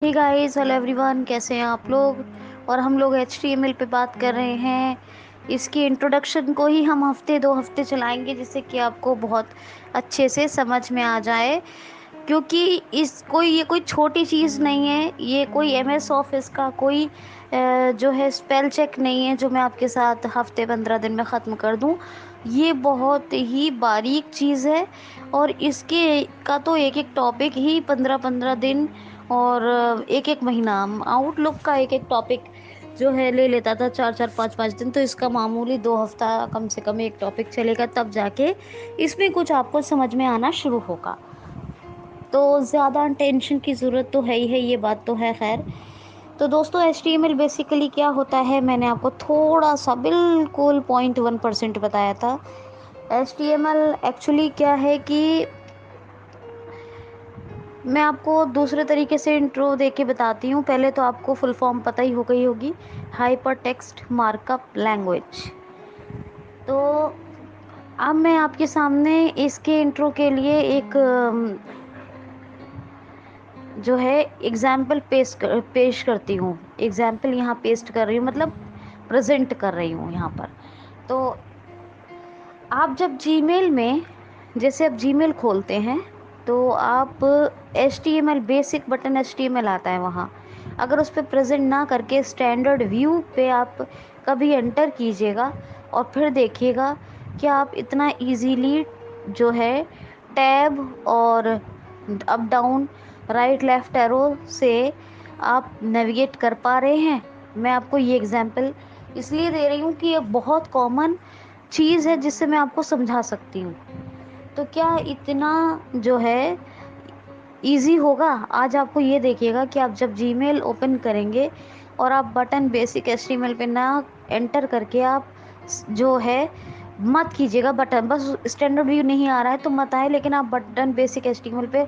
Hey guys, hello everyone, कैसे हैं आप लोग। और हम लोग HTML पे बात कर रहे हैं। इसकी इंट्रोडक्शन को ही हम हफ्ते 2 हफ्ते चलाएंगे जिससे कि आपको बहुत अच्छे से समझ में आ जाए, क्योंकि ये कोई छोटी चीज़ नहीं है। ये कोई MS ऑफिस का कोई जो है स्पेल चेक नहीं है जो मैं आपके साथ हफ्ते 15 दिन में ख़त्म कर दूं। ये बहुत ही बारीक चीज़ है और इसके का तो एक एक टॉपिक ही 15-15 दिन और एक एक महीना आउटलुक का एक एक टॉपिक जो है ले लेता था 4-4 5-5 दिन। तो इसका मामूली 2 हफ्ता कम से कम एक टॉपिक चलेगा, तब जाके इसमें कुछ आपको समझ में आना शुरू होगा। तो ज़्यादा टेंशन की ज़रूरत तो है ही है, ये बात तो है। खैर, तो दोस्तों HTML बेसिकली क्या होता है, मैंने आपको थोड़ा सा बिल्कुल 0.1% बताया था। HTML एक्चुअली क्या है कि मैं आपको दूसरे तरीके से इंट्रो दे के बताती हूँ। पहले तो आपको फुल फॉर्म पता ही हो गई होगी, हाइपर टेक्स्ट मार्कअप लैंग्वेज। तो अब मैं आपके सामने इसके इंट्रो के लिए एक जो है एग्जाम्पल पेश करती हूँ। एग्जाम्पल यहाँ पेस्ट कर रही हूँ, मतलब प्रेजेंट कर रही हूँ यहाँ पर। तो आप जब जीमेल में, जैसे आप जीमेल खोलते हैं तो आप HTML बेसिक बटन HTML आता है वहाँ, अगर उस पर प्रेजेंट ना करके स्टैंडर्ड व्यू पे आप कभी एंटर कीजिएगा और फिर देखिएगा कि आप इतना इजीली जो है टैब और up down right left arrow से आप नेविगेट कर पा रहे हैं। मैं आपको ये एग्जांपल इसलिए दे रही हूँ कि ये बहुत कॉमन चीज़ है जिससे मैं आपको समझा सकती हूँ। तो क्या इतना जो है इजी होगा? आज आपको ये देखिएगा कि आप जब जीमेल ओपन करेंगे और आप बटन बेसिक HTML पे ना एंटर करके आप जो है मत कीजिएगा बटन, बस स्टैंडर्ड व्यू नहीं आ रहा है तो मत आए, लेकिन आप बटन बेसिक HTML पे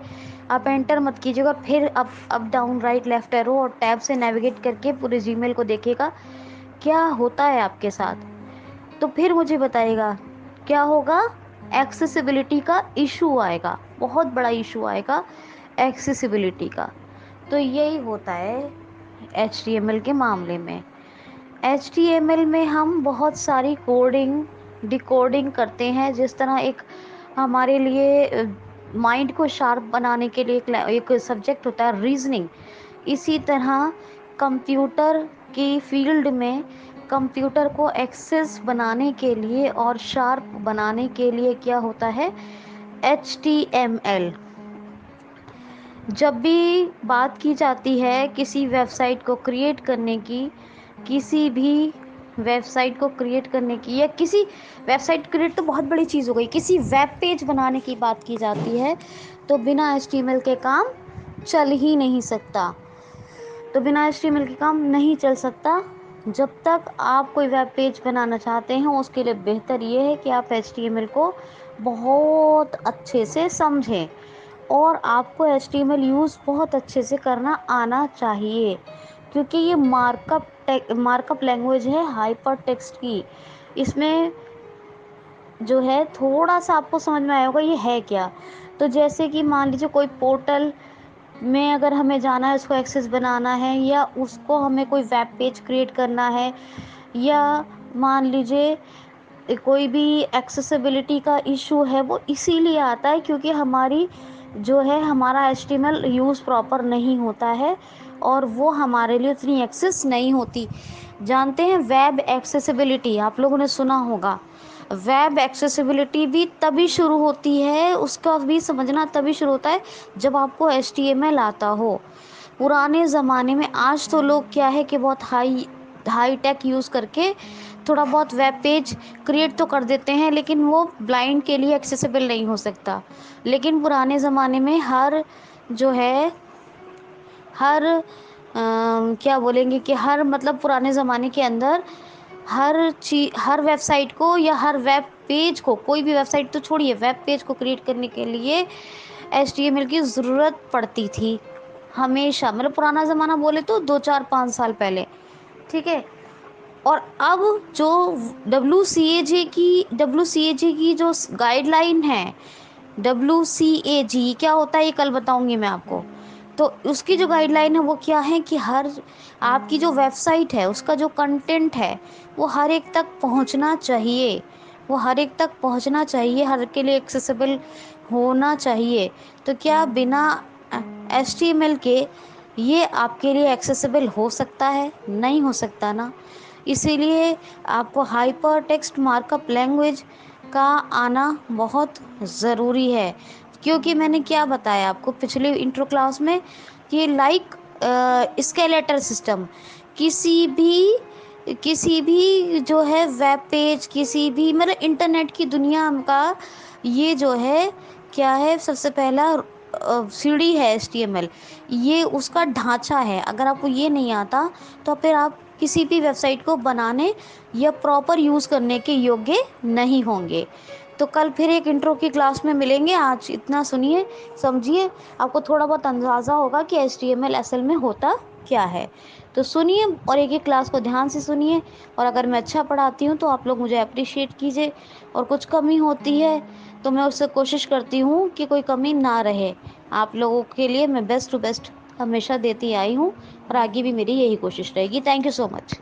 आप एंटर मत कीजिएगा, फिर up down right left arrow और टैब से नेविगेट करके पूरे जीमेल को देखिएगा क्या होता है आपके साथ। तो फिर मुझे बताइएगा क्या होगा। एक्सेसिबिलिटी का इशू आएगा, बहुत बड़ा इशू आएगा एक्सेसिबिलिटी का। तो यही होता है HTML के मामले में। HTML में हम बहुत सारी कोडिंग डिकोडिंग करते हैं। जिस तरह एक हमारे लिए माइंड को शार्प बनाने के लिए एक सब्जेक्ट होता है रीजनिंग, इसी तरह कंप्यूटर की फील्ड में कंप्यूटर को एक्सेस बनाने के लिए और शार्प बनाने के लिए क्या होता है, HTML। जब भी बात की जाती है किसी वेबसाइट को क्रिएट करने की, किसी भी वेबसाइट को क्रिएट करने की, या किसी वेबसाइट क्रिएट तो बहुत बड़ी चीज़ हो गई, किसी वेब पेज बनाने की बात की जाती है, तो बिना HTML के काम चल ही नहीं सकता। तो बिना HTML के काम नहीं चल सकता। जब तक आप कोई वेब पेज बनाना चाहते हैं उसके लिए बेहतर ये है कि आप HTML को बहुत अच्छे से समझें और आपको HTML यूज़ बहुत अच्छे से करना आना चाहिए, क्योंकि ये मार्कअप लैंग्वेज है हाइपर टेक्स्ट की। इसमें जो है थोड़ा सा आपको समझ में आया होगा ये है क्या। तो जैसे कि मान लीजिए कोई पोर्टल में अगर हमें जाना है, उसको एक्सेस बनाना है, या उसको हमें कोई वेब पेज क्रिएट करना है, या मान लीजिए कोई भी एक्सेसिबिलिटी का इशू है, वो इसीलिए आता है क्योंकि हमारी जो है हमारा HTML यूज़ प्रॉपर नहीं होता है और वो हमारे लिए उतनी एक्सेस नहीं होती। जानते हैं वेब एक्सेसिबिलिटी आप लोगों ने सुना होगा। वेब एक्सेसिबिलिटी भी तभी शुरू होती है, उसका भी समझना तभी शुरू होता है जब आपको HTML आता हो। पुराने ज़माने में, आज तो लोग क्या है कि बहुत हाई टेक यूज़ करके थोड़ा बहुत वेब पेज क्रिएट तो कर देते हैं, लेकिन वो ब्लाइंड के लिए एक्सेसिबल नहीं हो सकता। लेकिन पुराने ज़माने में हर जो है हर क्या बोलेंगे कि हर मतलब पुराने ज़माने के अंदर हर वेबसाइट को या हर वेब पेज को, कोई भी वेबसाइट तो छोड़िए, वेब पेज को क्रिएट करने के लिए HTML की ज़रूरत पड़ती थी हमेशा। मतलब पुराना ज़माना बोले तो 2 4 5 साल पहले, ठीक है। और अब जो WCAG की जो गाइडलाइन है, WCAG क्या होता है ये कल बताऊंगी मैं आपको, تو اس کی جو گائیڈ لائن ہے وہ کیا ہے کہ ہر آپ کی جو ویب سائٹ ہے اس کا جو کنٹینٹ ہے وہ ہر ایک تک پہنچنا چاہیے، وہ ہر ایک تک پہنچنا چاہیے، ہر کے لیے ایکسیسیبل ہونا چاہیے۔ تو کیا بنا ایچ ٹی ایم ایل کے یہ آپ کے لیے ایکسیسیبل ہو سکتا ہے؟ نہیں ہو سکتا نا۔ اسی لیے آپ کو hyper text mark up language کا آنا بہت ضروری ہے، کیونکہ میں نے کیا بتایا آپ کو پچھلے انٹرو کلاس میں کہ لائک اسکیلیٹر سسٹم، کسی بھی جو ہے ویب پیج، کسی بھی مطلب انٹرنیٹ کی دنیا کا یہ جو ہے کیا ہے، سب سے پہلا سیڑھی ہے ایچ ٹی ایم ایل، یہ اس کا ڈھانچہ ہے۔ اگر آپ کو یہ نہیں آتا تو پھر آپ کسی بھی ویب سائٹ کو بنانے یا پراپر یوز کرنے کے یوگے نہیں ہوں گے۔ تو کل پھر ایک انٹرو کی کلاس میں ملیں گے، آج اتنا سنیے سمجھیے، آپ کو تھوڑا بہت اندازہ ہوگا کہ ایچ ٹی ایم ایل اصل میں ہوتا کیا ہے۔ تو سنیے اور ایک ایک کلاس کو دھیان سے سنیے، اور اگر میں اچھا پڑھاتی ہوں تو آپ لوگ مجھے اپریشیٹ کیجیے، اور کچھ کمی ہوتی ہے تو میں اس سے کوشش کرتی ہوں کہ کوئی کمی نہ رہے۔ آپ لوگوں کے لیے میں بیسٹ ٹو بیسٹ ہمیشہ دیتی آئی ہوں، اور آگے بھی میری یہی کوشش رہے گی۔ Thank you so much.